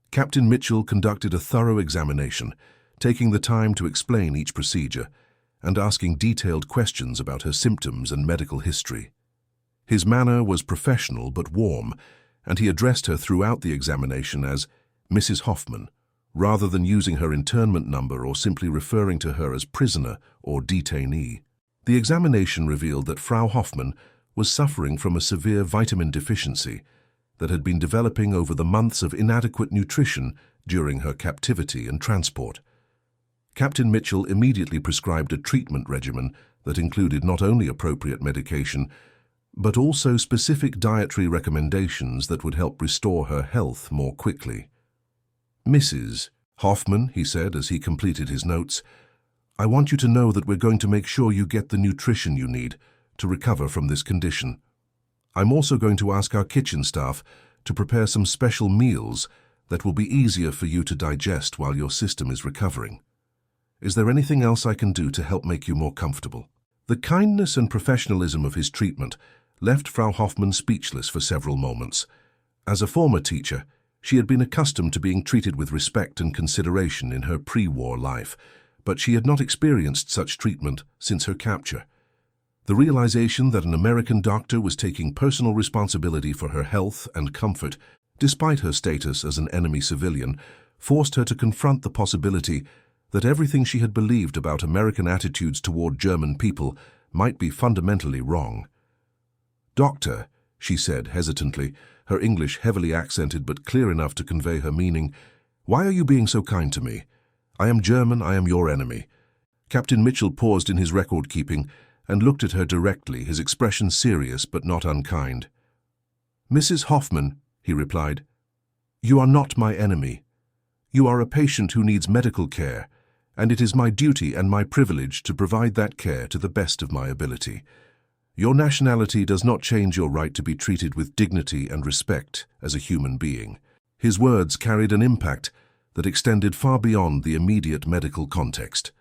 Captain Mitchell conducted a thorough examination, taking the time to explain each procedure and asking detailed questions about her symptoms and medical history. His manner was professional but warm, and he addressed her throughout the examination as Mrs. Hoffmann, rather than using her internment number or simply referring to her as prisoner or detainee. The examination revealed that Frau Hoffmann was suffering from a severe vitamin deficiency that had been developing over the months of inadequate nutrition during her captivity and transport. Captain Mitchell immediately prescribed a treatment regimen that included not only appropriate medication, but also specific dietary recommendations that would help restore her health more quickly. "Mrs. Hoffmann," he said as he completed his notes, "I want you to know that we're going to make sure you get the nutrition you need to recover from this condition. I'm also going to ask our kitchen staff to prepare some special meals that will be easier for you to digest while your system is recovering. Is there anything else I can do to help make you more comfortable?" The kindness and professionalism of his treatment left Frau Hoffmann speechless for several moments. As a former teacher, she had been accustomed to being treated with respect and consideration in her pre-war life, but she had not experienced such treatment since her capture. The realization that an American doctor was taking personal responsibility for her health and comfort, despite her status as an enemy civilian, forced her to confront the possibility that everything she had believed about American attitudes toward German people might be fundamentally wrong. "Doctor," she said hesitantly, her English heavily accented but clear enough to convey her meaning, "why are you being so kind to me? I am German, I am your enemy." Captain Mitchell paused in his record-keeping and looked at her directly, his expression serious but not unkind. "Mrs. Hoffmann," he replied, "you are not my enemy. You are a patient who needs medical care, and it is my duty and my privilege to provide that care to the best of my ability. Your nationality does not change your right to be treated with dignity and respect as a human being." His words carried an impact that extended far beyond the immediate medical context.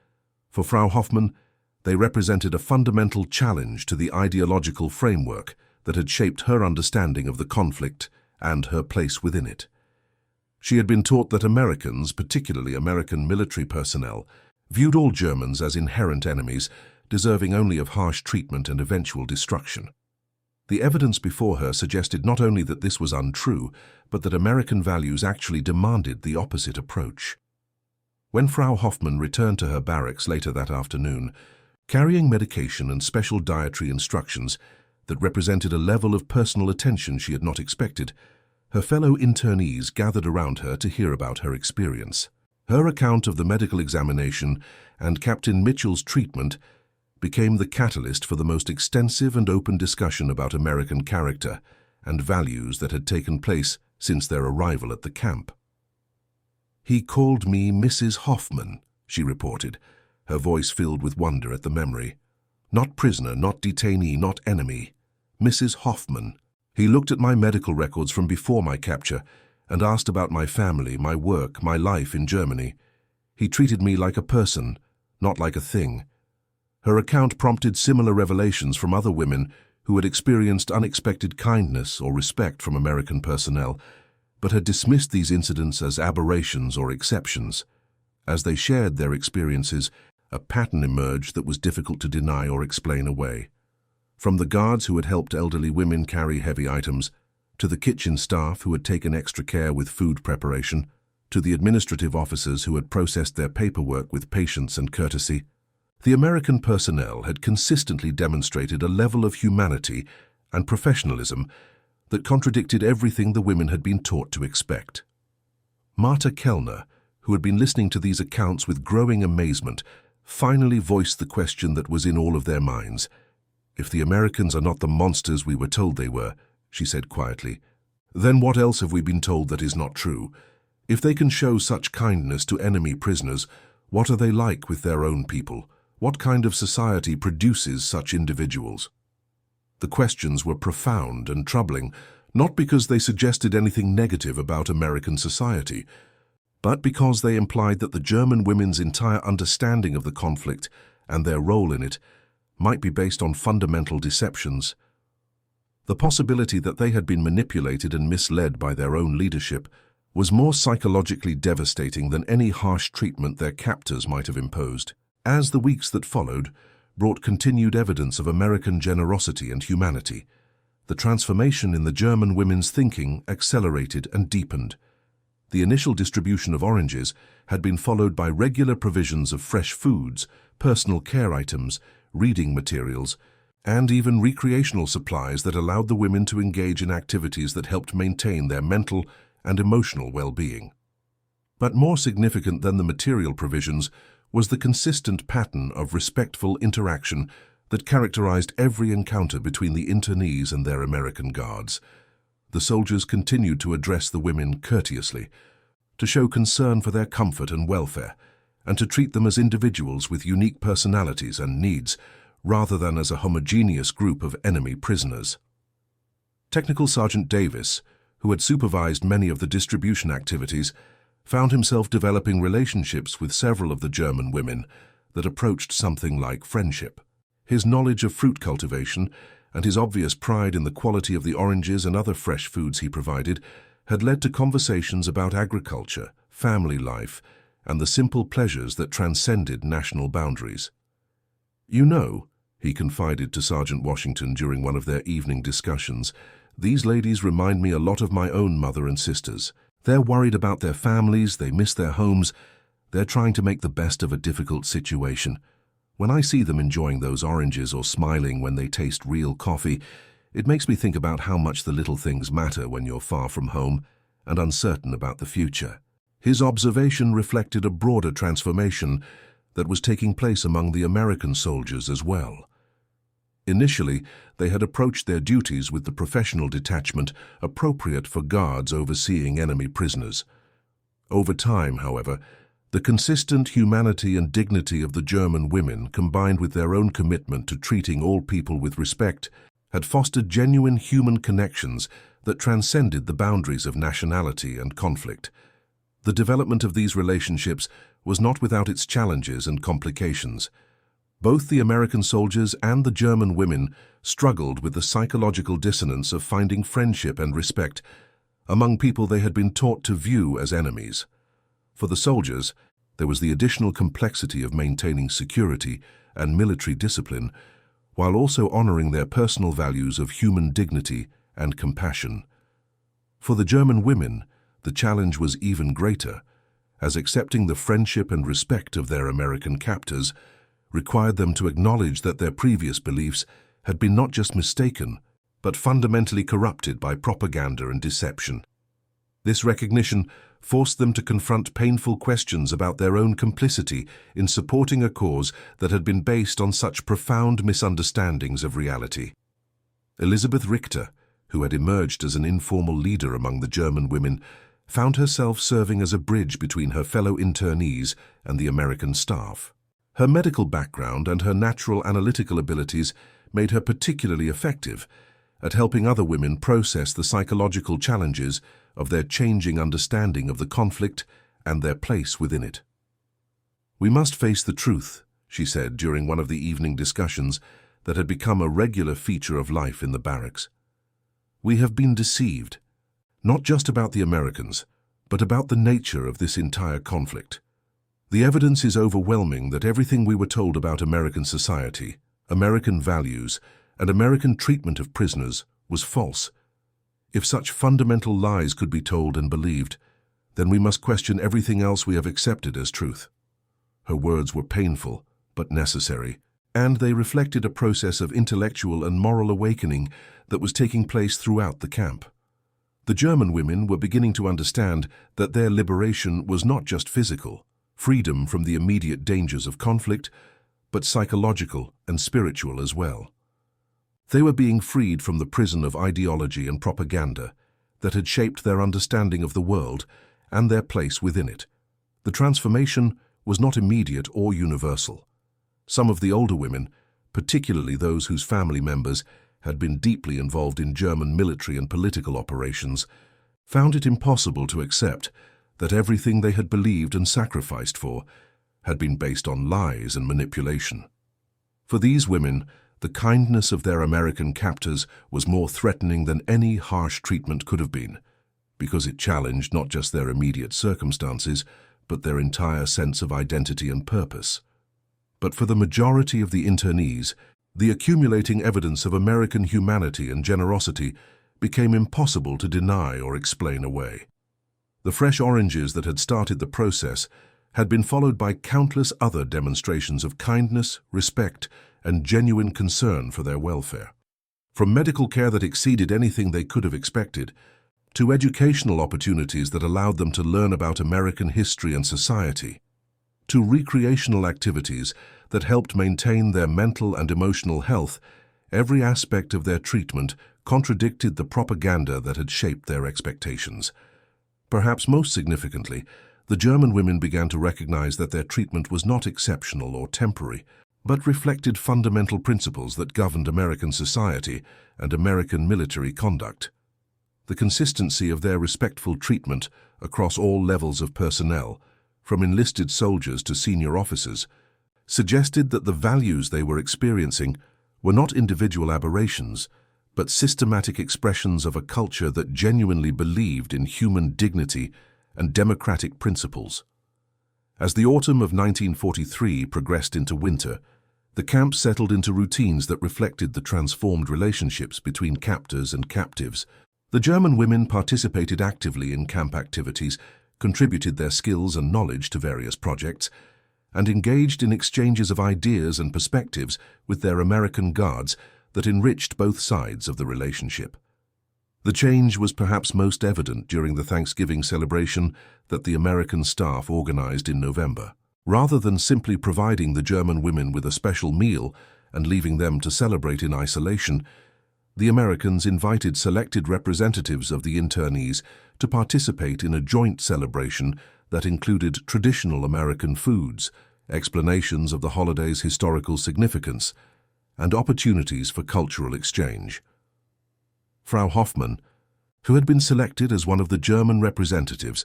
For Frau Hoffmann, they represented a fundamental challenge to the ideological framework that had shaped her understanding of the conflict and her place within it. She had been taught that Americans, particularly American military personnel, viewed all Germans as inherent enemies, deserving only of harsh treatment and eventual destruction. The evidence before her suggested not only that this was untrue, but that American values actually demanded the opposite approach. When Frau Hoffmann returned to her barracks later that afternoon, carrying medication and special dietary instructions that represented a level of personal attention she had not expected, her fellow internees gathered around her to hear about her experience. Her account of the medical examination and Captain Mitchell's treatment became the catalyst for the most extensive and open discussion about American character and values that had taken place since their arrival at the camp. "He called me Mrs. Hoffmann," she reported, her voice filled with wonder at the memory. "Not prisoner, not detainee, not enemy. Mrs. Hoffmann. He looked at my medical records from before my capture and asked about my family, my work, my life in Germany. He treated me like a person, not like a thing." Her account prompted similar revelations from other women who had experienced unexpected kindness or respect from American personnel, but had dismissed these incidents as aberrations or exceptions. As they shared their experiences, a pattern emerged that was difficult to deny or explain away. From the guards who had helped elderly women carry heavy items, to the kitchen staff who had taken extra care with food preparation, to the administrative officers who had processed their paperwork with patience and courtesy, the American personnel had consistently demonstrated a level of humanity and professionalism that contradicted everything the women had been taught to expect. Marta Kellner, who had been listening to these accounts with growing amazement, finally voiced the question that was in all of their minds. "If the Americans are not the monsters we were told they were," she said quietly, "then what else have we been told that is not true? If they can show such kindness to enemy prisoners, what are they like with their own people? What kind of society produces such individuals?" The questions were profound and troubling, not because they suggested anything negative about American society, but because they implied that the German women's entire understanding of the conflict and their role in it might be based on fundamental deceptions. The possibility that they had been manipulated and misled by their own leadership was more psychologically devastating than any harsh treatment their captors might have imposed. As the weeks that followed brought continued evidence of American generosity and humanity, the transformation in the German women's thinking accelerated and deepened. The initial distribution of oranges had been followed by regular provisions of fresh foods, personal care items, reading materials, and even recreational supplies that allowed the women to engage in activities that helped maintain their mental and emotional well-being. But more significant than the material provisions was the consistent pattern of respectful interaction that characterized every encounter between the internees and their American guards. The soldiers continued to address the women courteously, to show concern for their comfort and welfare, and to treat them as individuals with unique personalities and needs, rather than as a homogeneous group of enemy prisoners. Technical Sergeant Davis, who had supervised many of the distribution activities, found himself developing relationships with several of the German women that approached something like friendship. His knowledge of fruit cultivation and his obvious pride in the quality of the oranges and other fresh foods he provided had led to conversations about agriculture, family life, and the simple pleasures that transcended national boundaries. "You know," he confided to Sergeant Washington during one of their evening discussions, "these ladies remind me a lot of my own mother and sisters. They're worried about their families, they miss their homes, they're trying to make the best of a difficult situation. When I see them enjoying those oranges or smiling when they taste real coffee, it makes me think about how much the little things matter when you're far from home and uncertain about the future." His observation reflected a broader transformation that was taking place among the American soldiers as well. Initially, they had approached their duties with the professional detachment appropriate for guards overseeing enemy prisoners. Over time, however, the consistent humanity and dignity of the German women, combined with their own commitment to treating all people with respect, had fostered genuine human connections that transcended the boundaries of nationality and conflict. The development of these relationships was not without its challenges and complications. Both the American soldiers and the German women struggled with the psychological dissonance of finding friendship and respect among people they had been taught to view as enemies. For the soldiers, there was the additional complexity of maintaining security and military discipline, while also honoring their personal values of human dignity and compassion. For the German women, the challenge was even greater, as accepting the friendship and respect of their American captors required them to acknowledge that their previous beliefs had been not just mistaken, but fundamentally corrupted by propaganda and deception. This recognition forced them to confront painful questions about their own complicity in supporting a cause that had been based on such profound misunderstandings of reality. Elizabeth Richter, who had emerged as an informal leader among the German women, found herself serving as a bridge between her fellow internees and the American staff. Her medical background and her natural analytical abilities made her particularly effective at helping other women process the psychological challenges of their changing understanding of the conflict and their place within it. "We must face the truth," she said during one of the evening discussions that had become a regular feature of life in the barracks. "We have been deceived, not just about the Americans, but about the nature of this entire conflict. The evidence is overwhelming that everything we were told about American society, American values, and American treatment of prisoners was false. If such fundamental lies could be told and believed, then we must question everything else we have accepted as truth." Her words were painful, but necessary, and they reflected a process of intellectual and moral awakening that was taking place throughout the camp. The German women were beginning to understand that their liberation was not just physical, freedom from the immediate dangers of conflict, but psychological and spiritual as well. They were being freed from the prison of ideology and propaganda that had shaped their understanding of the world and their place within it. The transformation was not immediate or universal. Some of the older women, particularly those whose family members had been deeply involved in German military and political operations, found it impossible to accept that everything they had believed and sacrificed for had been based on lies and manipulation. For these women, the kindness of their American captors was more threatening than any harsh treatment could have been, because it challenged not just their immediate circumstances, but their entire sense of identity and purpose. But for the majority of the internees, the accumulating evidence of American humanity and generosity became impossible to deny or explain away. The fresh oranges that had started the process had been followed by countless other demonstrations of kindness, respect, and genuine concern for their welfare. From medical care that exceeded anything they could have expected, to educational opportunities that allowed them to learn about American history and society, to recreational activities that helped maintain their mental and emotional health, every aspect of their treatment contradicted the propaganda that had shaped their expectations. Perhaps most significantly, the German women began to recognize that their treatment was not exceptional or temporary, but reflected fundamental principles that governed American society and American military conduct. The consistency of their respectful treatment across all levels of personnel, from enlisted soldiers to senior officers, suggested that the values they were experiencing were not individual aberrations, but systematic expressions of a culture that genuinely believed in human dignity and democratic principles. As the autumn of 1943 progressed into winter, the camp settled into routines that reflected the transformed relationships between captors and captives. The German women participated actively in camp activities, contributed their skills and knowledge to various projects, and engaged in exchanges of ideas and perspectives with their American guards that enriched both sides of the relationship. The change was perhaps most evident during the Thanksgiving celebration that the American staff organized in November. Rather than simply providing the German women with a special meal and leaving them to celebrate in isolation, the Americans invited selected representatives of the internees to participate in a joint celebration that included traditional American foods, explanations of the holiday's historical significance, and opportunities for cultural exchange. Frau Hoffmann, who had been selected as one of the German representatives,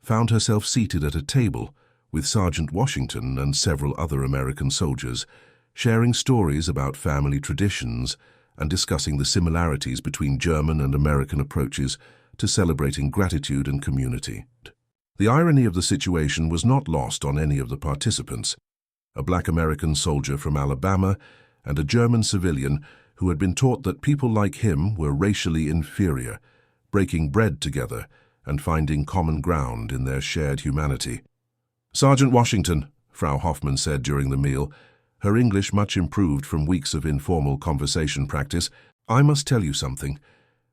found herself seated at a table with Sergeant Washington and several other American soldiers, sharing stories about family traditions and discussing the similarities between German and American approaches to celebrating gratitude and community. The irony of the situation was not lost on any of the participants. A black American soldier from Alabama and a German civilian who had been taught that people like him were racially inferior, breaking bread together and finding common ground in their shared humanity. "Sergeant Washington," Frau Hoffmann said during the meal, her English much improved from weeks of informal conversation practice, "I must tell you something.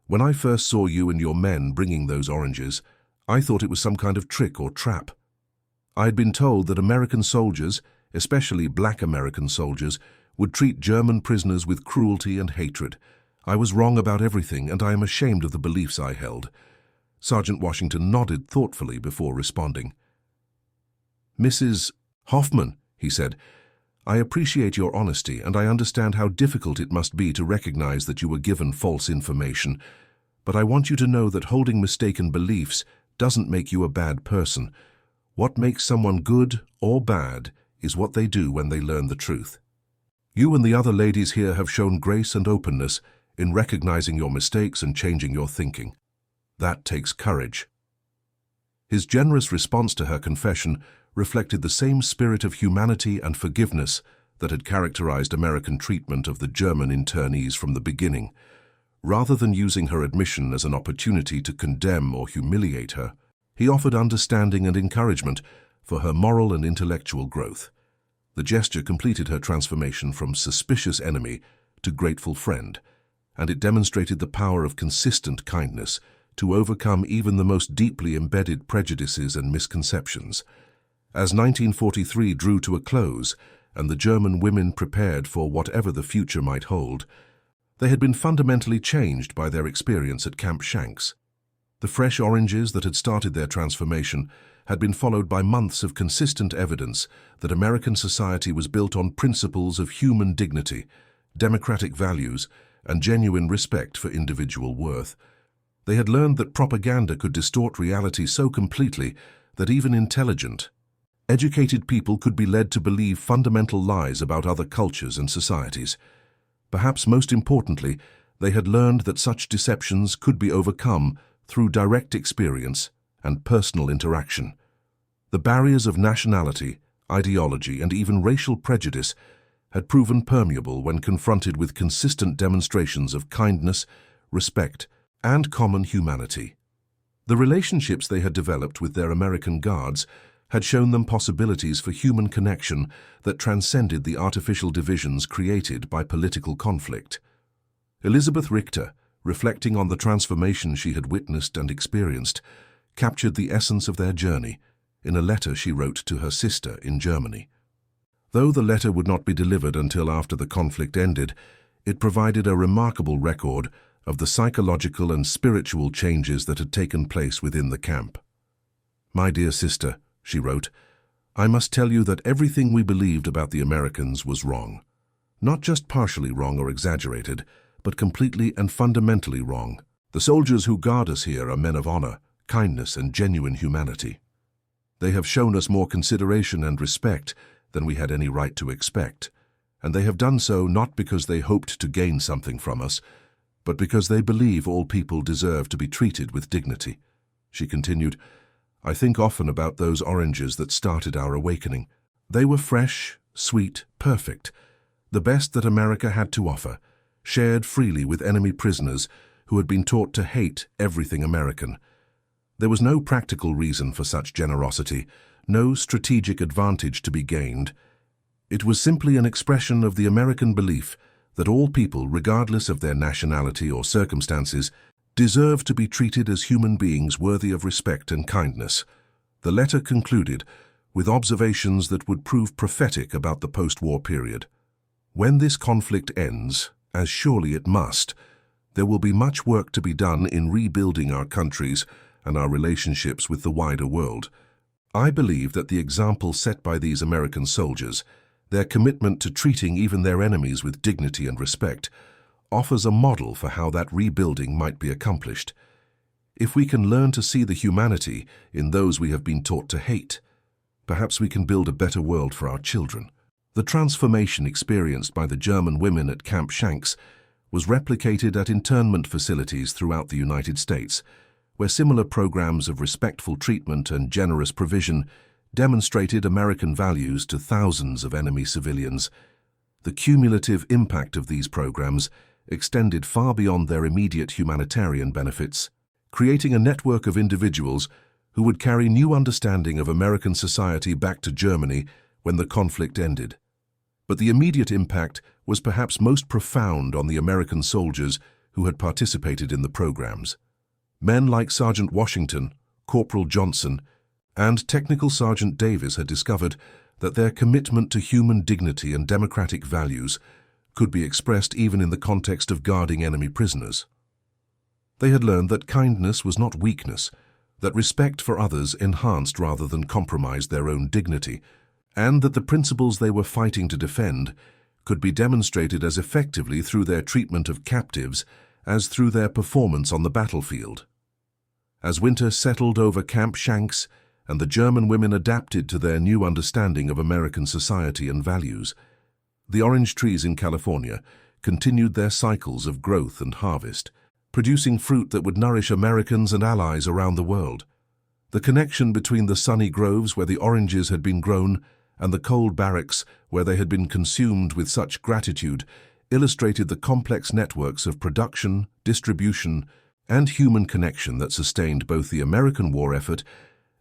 When I first saw you and your men bringing those oranges, I thought it was some kind of trick or trap. I had been told that American soldiers, especially black American soldiers, would treat German prisoners with cruelty and hatred. I was wrong about everything, and I am ashamed of the beliefs I held." Sergeant Washington nodded thoughtfully before responding. "Mrs. Hoffmann," he said, "I appreciate your honesty, and I understand how difficult it must be to recognize that you were given false information. But I want you to know that holding mistaken beliefs doesn't make you a bad person. What makes someone good or bad is what they do when they learn the truth. You and the other ladies here have shown grace and openness in recognizing your mistakes and changing your thinking. That takes courage." His generous response to her confession reflected the same spirit of humanity and forgiveness that had characterized American treatment of the German internees from the beginning. Rather than using her admission as an opportunity to condemn or humiliate her, he offered understanding and encouragement for her moral and intellectual growth. The gesture completed her transformation from suspicious enemy to grateful friend, and it demonstrated the power of consistent kindness to overcome even the most deeply embedded prejudices and misconceptions. As 1943 drew to a close and the German women prepared for whatever the future might hold, they had been fundamentally changed by their experience at Camp Shanks. The fresh oranges that had started their transformation had been followed by months of consistent evidence that American society was built on principles of human dignity, democratic values, and genuine respect for individual worth. They had learned that propaganda could distort reality so completely that even intelligent, educated people could be led to believe fundamental lies about other cultures and societies. Perhaps most importantly, they had learned that such deceptions could be overcome through direct experience and personal interaction. The barriers of nationality, ideology, and even racial prejudice had proven permeable when confronted with consistent demonstrations of kindness, respect, and common humanity. The relationships they had developed with their American guards had shown them possibilities for human connection that transcended the artificial divisions created by political conflict. Elizabeth Richter, reflecting on the transformation she had witnessed and experienced, captured the essence of their journey in a letter she wrote to her sister in Germany. Though the letter would not be delivered until after the conflict ended, it provided a remarkable record of the psychological and spiritual changes that had taken place within the camp. "My dear sister," she wrote, "I must tell you that everything we believed about the Americans was wrong. Not just partially wrong or exaggerated, but completely and fundamentally wrong. The soldiers who guard us here are men of honor, kindness, and genuine humanity. They have shown us more consideration and respect than we had any right to expect, and they have done so not because they hoped to gain something from us, but because they believe all people deserve to be treated with dignity." She continued, "I think often about those oranges that started our awakening. They were fresh, sweet, perfect, the best that America had to offer, shared freely with enemy prisoners who had been taught to hate everything American. There was no practical reason for such generosity, no strategic advantage to be gained. It was simply an expression of the American belief that all people, regardless of their nationality or circumstances, deserve to be treated as human beings worthy of respect and kindness." The letter concluded with observations that would prove prophetic about the post-war period. "When this conflict ends, as surely it must, there will be much work to be done in rebuilding our countries and our relationships with the wider world. I believe that the example set by these American soldiers, their commitment to treating even their enemies with dignity and respect, offers a model for how that rebuilding might be accomplished. If we can learn to see the humanity in those we have been taught to hate, perhaps we can build a better world for our children." The transformation experienced by the German women at Camp Shanks was replicated at internment facilities throughout the United States, where similar programs of respectful treatment and generous provision demonstrated American values to thousands of enemy civilians. The cumulative impact of these programs extended far beyond their immediate humanitarian benefits, creating a network of individuals who would carry new understanding of American society back to Germany when the conflict ended. But the immediate impact was perhaps most profound on the American soldiers who had participated in the programs. Men like Sergeant Washington, Corporal Johnson, and Technical Sergeant Davis had discovered that their commitment to human dignity and democratic values could be expressed even in the context of guarding enemy prisoners. They had learned that kindness was not weakness, that respect for others enhanced rather than compromised their own dignity, and that the principles they were fighting to defend could be demonstrated as effectively through their treatment of captives as through their performance on the battlefield. As winter settled over Camp Shanks and the German women adapted to their new understanding of American society and values, the orange trees in California continued their cycles of growth and harvest, producing fruit that would nourish Americans and allies around the world. The connection between the sunny groves where the oranges had been grown and the cold barracks where they had been consumed with such gratitude illustrated the complex networks of production, distribution, and human connection that sustained both the American war effort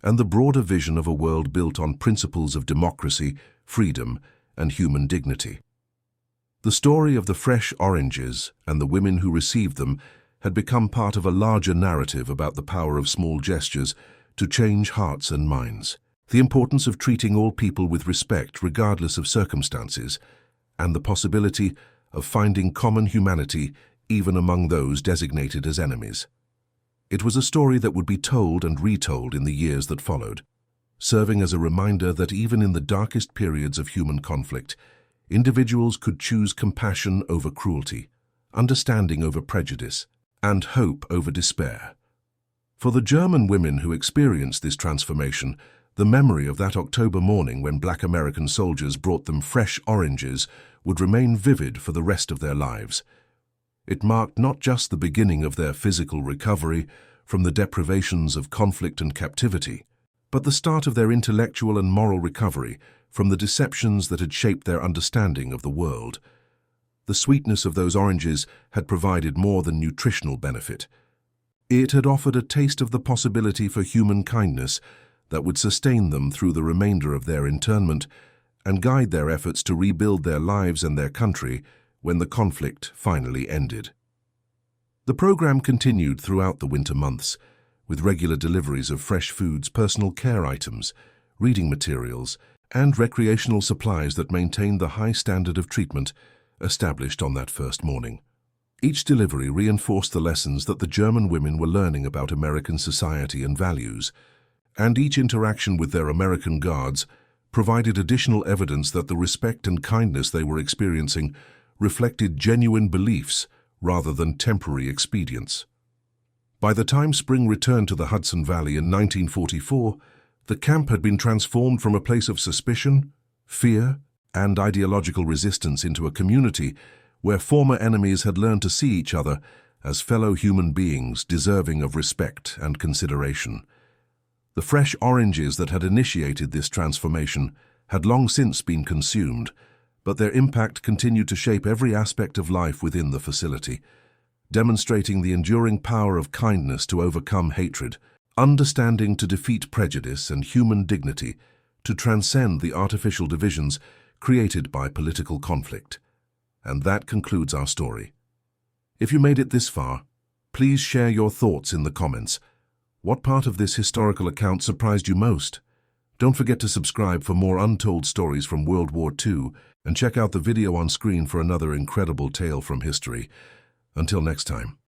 and the broader vision of a world built on principles of democracy, freedom, and human dignity. The story of the fresh oranges and the women who received them had become part of a larger narrative about the power of small gestures to change hearts and minds, the importance of treating all people with respect regardless of circumstances, and the possibility of finding common humanity even among those designated as enemies. It was a story that would be told and retold in the years that followed, serving as a reminder that even in the darkest periods of human conflict, individuals could choose compassion over cruelty, understanding over prejudice, and hope over despair. For the German women who experienced this transformation, the memory of that October morning when Black American soldiers brought them fresh oranges would remain vivid for the rest of their lives. It marked not just the beginning of their physical recovery from the deprivations of conflict and captivity, but the start of their intellectual and moral recovery from the deceptions that had shaped their understanding of the world. The sweetness of those oranges had provided more than nutritional benefit. It had offered a taste of the possibility for human kindness that would sustain them through the remainder of their internment and guide their efforts to rebuild their lives and their country when the conflict finally ended. The program continued throughout the winter months, with regular deliveries of fresh foods, personal care items, reading materials, and recreational supplies that maintained the high standard of treatment established on that first morning. Each delivery reinforced the lessons that the German women were learning about American society and values, and each interaction with their American guards provided additional evidence that the respect and kindness they were experiencing reflected genuine beliefs rather than temporary expedients. By the time spring returned to the Hudson Valley in 1944, the camp had been transformed from a place of suspicion, fear, and ideological resistance into a community where former enemies had learned to see each other as fellow human beings deserving of respect and consideration. The fresh oranges that had initiated this transformation had long since been consumed, but their impact continued to shape every aspect of life within the facility, demonstrating the enduring power of kindness to overcome hatred, understanding to defeat prejudice, and human dignity to transcend the artificial divisions created by political conflict. And that concludes our story. If you made it this far, please share your thoughts in the comments. What part of this historical account surprised you most? Don't forget to subscribe for more untold stories from World War II and check out the video on screen for another incredible tale from history. Until next time.